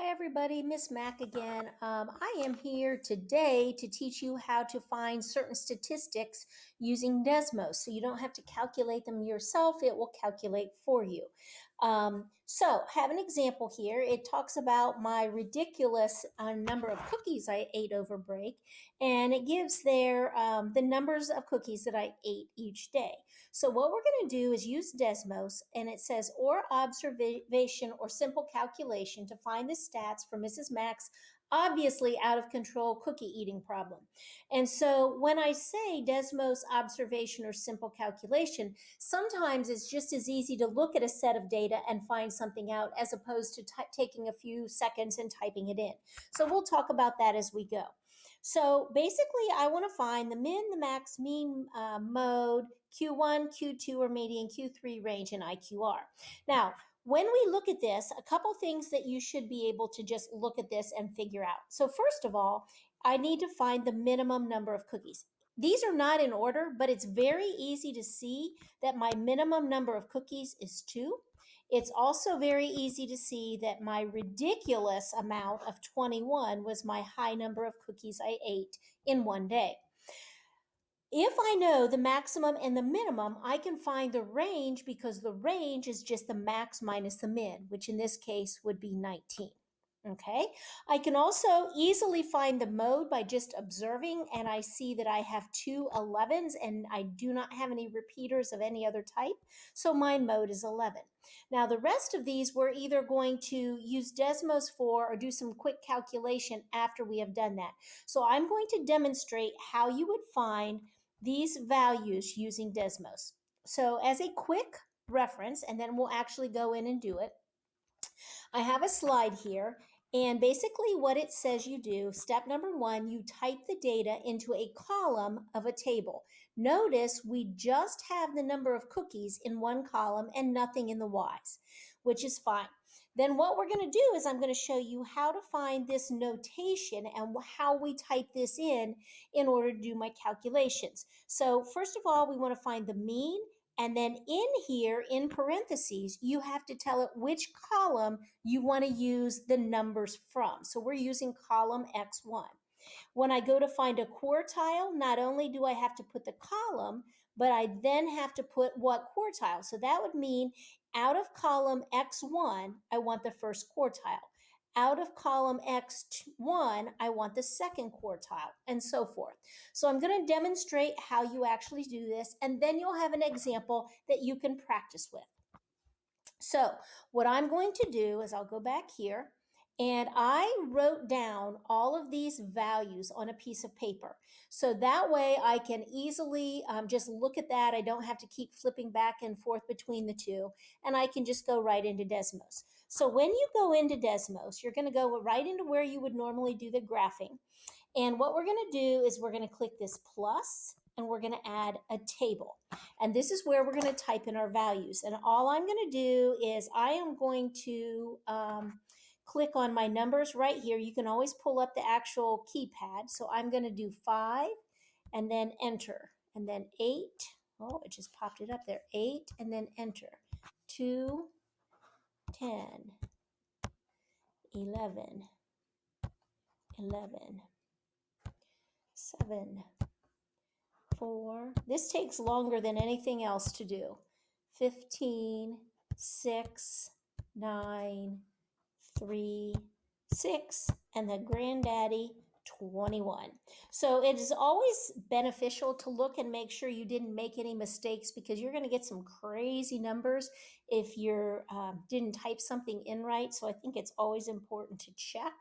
Hi everybody, Miss Mac again. I am here today to teach you how to find certain statistics using Desmos. So you don't have to calculate them yourself, it will calculate for you. So have an example here. It talks about my ridiculous number of cookies I ate over break, and it gives there the numbers of cookies that I ate each day. So what we're going to do is use Desmos, and it says or observation or simple calculation to find the stats for Mrs. Mack's obviously out of control cookie eating problem. And so when I say Desmos observation or simple calculation, sometimes it's just as easy to look at a set of data and find something out as opposed to taking a few seconds and typing it in. So we'll talk about that as we go. So basically, I want to find the min, the max, mean, mode, Q1, Q2, or median, Q3 range, and IQR. Now, when we look at this, a couple things that you should be able to just look at this and figure out. So first of all, I need to find the minimum number of cookies. These are not in order, but it's very easy to see that my minimum number of cookies is 2. It's also very easy to see that my ridiculous amount of 21 was my high number of cookies I ate in one day. If I know the maximum and the minimum, I can find the range because the range is just the max minus the min, which in this case would be 19. Okay, I can also easily find the mode by just observing, and I see that I have 2 11s and I do not have any repeaters of any other type, so my mode is 11. Now the rest of these we're either going to use Desmos for or do some quick calculation after we have done that. So I'm going to demonstrate how you would find these values using Desmos. So as a quick reference, and then we'll actually go in and do it, I have a slide here, and basically what it says you do, step number 1, you type the data into a column of a table. Notice we just have the number of cookies in one column and nothing in the Y's, which is fine. Then what we're going to do is I'm going to show you how to find this notation and how we type this in order to do my calculations. So first of all, we want to find the mean. And then in here, in parentheses, you have to tell it which column you want to use the numbers from. So we're using column X1. When I go to find a quartile, not only do I have to put the column, but I then have to put what quartile. So that would mean out of column X1, I want the first quartile. Out of column X1, I want the second quartile, and so forth. So I'm going to demonstrate how you actually do this, and then you'll have an example that you can practice with. So what I'm going to do is I'll go back here, and I wrote down all of these values on a piece of paper. So that way I can easily just look at that. I don't have to keep flipping back and forth between the two, and I can just go right into Desmos. So when you go into Desmos, you're going to go right into where you would normally do the graphing. And what we're going to do is we're going to click this plus, and we're going to add a table. And this is where we're going to type in our values. And all I'm going to do is I am going to click on my numbers right here. You can always pull up the actual keypad. So I'm going to do 5 and then enter, and then 8. Oh, it just popped it up there. 8 and then enter. 2, 10, 11, 11, 7, 4. This takes longer than anything else to do. 15, 6, 9, 3, 6, and the granddaddy 21. So it is always beneficial to look and make sure you didn't make any mistakes, because you're going to get some crazy numbers if you didn't type something in right. So I think it's always important to check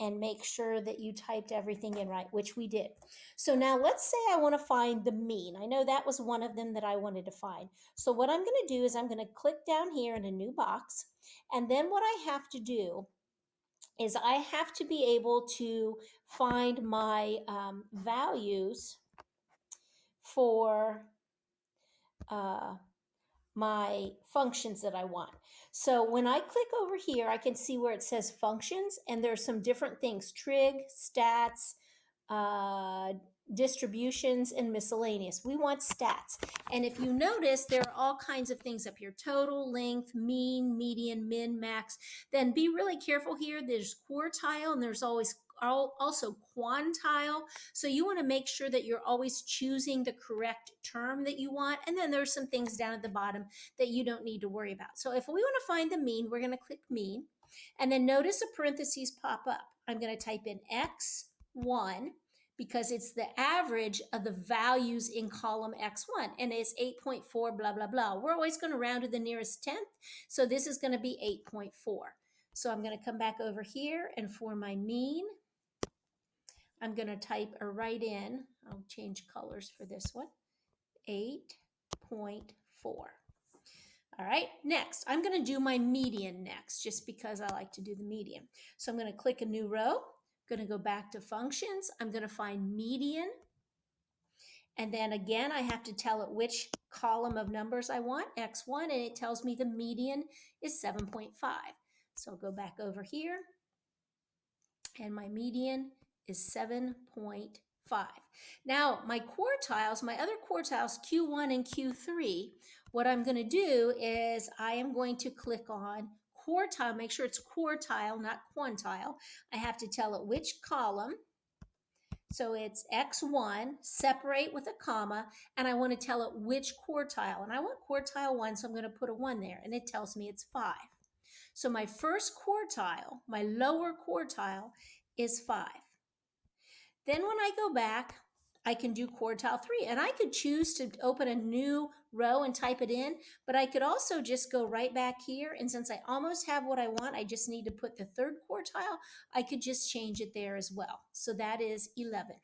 and make sure that you typed everything in right, which we did. So now let's say I want to find the mean. I know that was one of them that I wanted to find. So what I'm going to do is I'm going to click down here in a new box, and then what I have to do is I have to be able to find my values for my functions that I want. So when I click over here, I can see where it says functions, and there's some different things: trig, stats, distributions, and miscellaneous. We want stats. And if you notice, there are all kinds of things up here: total, length, mean, median, min, max. Then be really careful here. There's quartile and there's always also quantile. So you want to make sure that you're always choosing the correct term that you want. And then there's some things down at the bottom that you don't need to worry about. So if we want to find the mean, we're going to click mean. And then notice a parentheses pop up. I'm going to type in X1 because it's the average of the values in column X1, and it's 8.4, blah, blah, blah. We're always going to round to the nearest 10th, so this is going to be 8.4. So I'm going to come back over here, and for my mean, I'm going to type or write in, I'll change colors for this one, 8.4. All right, next, I'm going to do my median next, just because I like to do the median. So I'm going to click a new row, going to go back to functions. I'm going to find median. And then again, I have to tell it which column of numbers I want, X1, and it tells me the median is 7.5. So I'll go back over here, and my median is 7.5. Now, my quartiles, my other quartiles, Q1 and Q3, what I'm going to do is I am going to click on quartile, make sure it's quartile, not quantile. I have to tell it which column. So it's X1, separate with a comma, and I want to tell it which quartile. And I want quartile 1, so I'm going to put a 1 there, and it tells me it's 5. So my first quartile, my lower quartile, is 5. Then when I go back, I can do quartile 3, and I could choose to open a new row and type it in, but I could also just go right back here, and since I almost have what I want, I just need to put the third quartile, I could just change it there as well. So that is 11.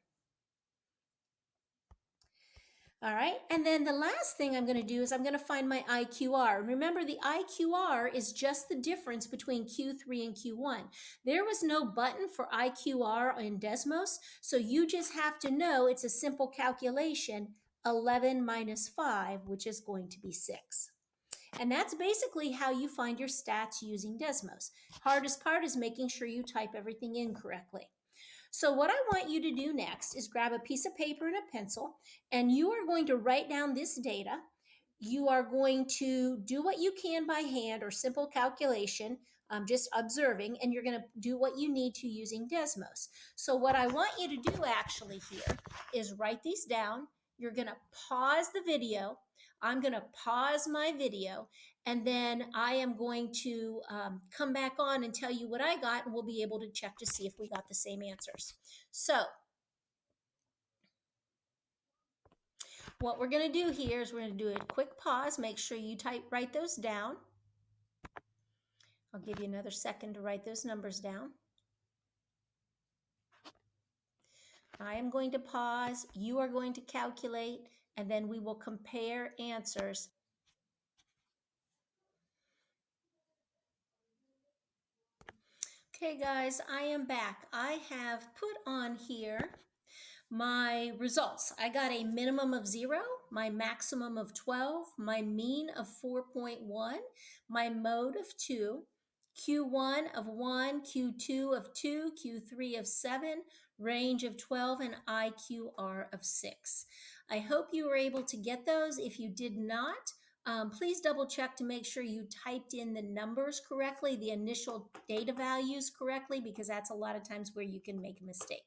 All right, and then the last thing I'm going to do is I'm going to find my IQR. Remember, the IQR is just the difference between Q3 and Q1. There was no button for IQR in Desmos, so you just have to know it's a simple calculation, 11 minus 5, which is going to be 6. And that's basically how you find your stats using Desmos. Hardest part is making sure you type everything in correctly. So what I want you to do next is grab a piece of paper and a pencil, and you are going to write down this data. You are going to do what you can by hand or simple calculation, just observing, and you're going to do what you need to using Desmos. So what I want you to do actually here is write these down. You're going to pause the video. I'm going to pause my video, and then I am going to come back on and tell you what I got, and we'll be able to check to see if we got the same answers. So what we're going to do here is we're going to do a quick pause. Make sure you write those down. I'll give you another second to write those numbers down. I am going to pause. You are going to calculate, and then we will compare answers. Okay, guys, I am back. I have put on here my results. I got a minimum of 0, my maximum of 12, my mean of 4.1, my mode of 2, Q1 of 1, Q2 of 2, Q3 of 7, range of 12, and IQR of 6. I hope you were able to get those. If you did not, please double check to make sure you typed in the numbers correctly, the initial data values correctly, because that's a lot of times where you can make a mistake.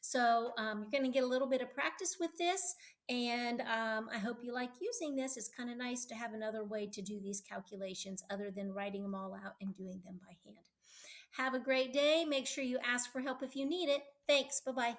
So you're going to get a little bit of practice with this, and I hope you like using this. It's kind of nice to have another way to do these calculations other than writing them all out and doing them by hand. Have a great day. Make sure you ask for help if you need it. Thanks. Bye-bye.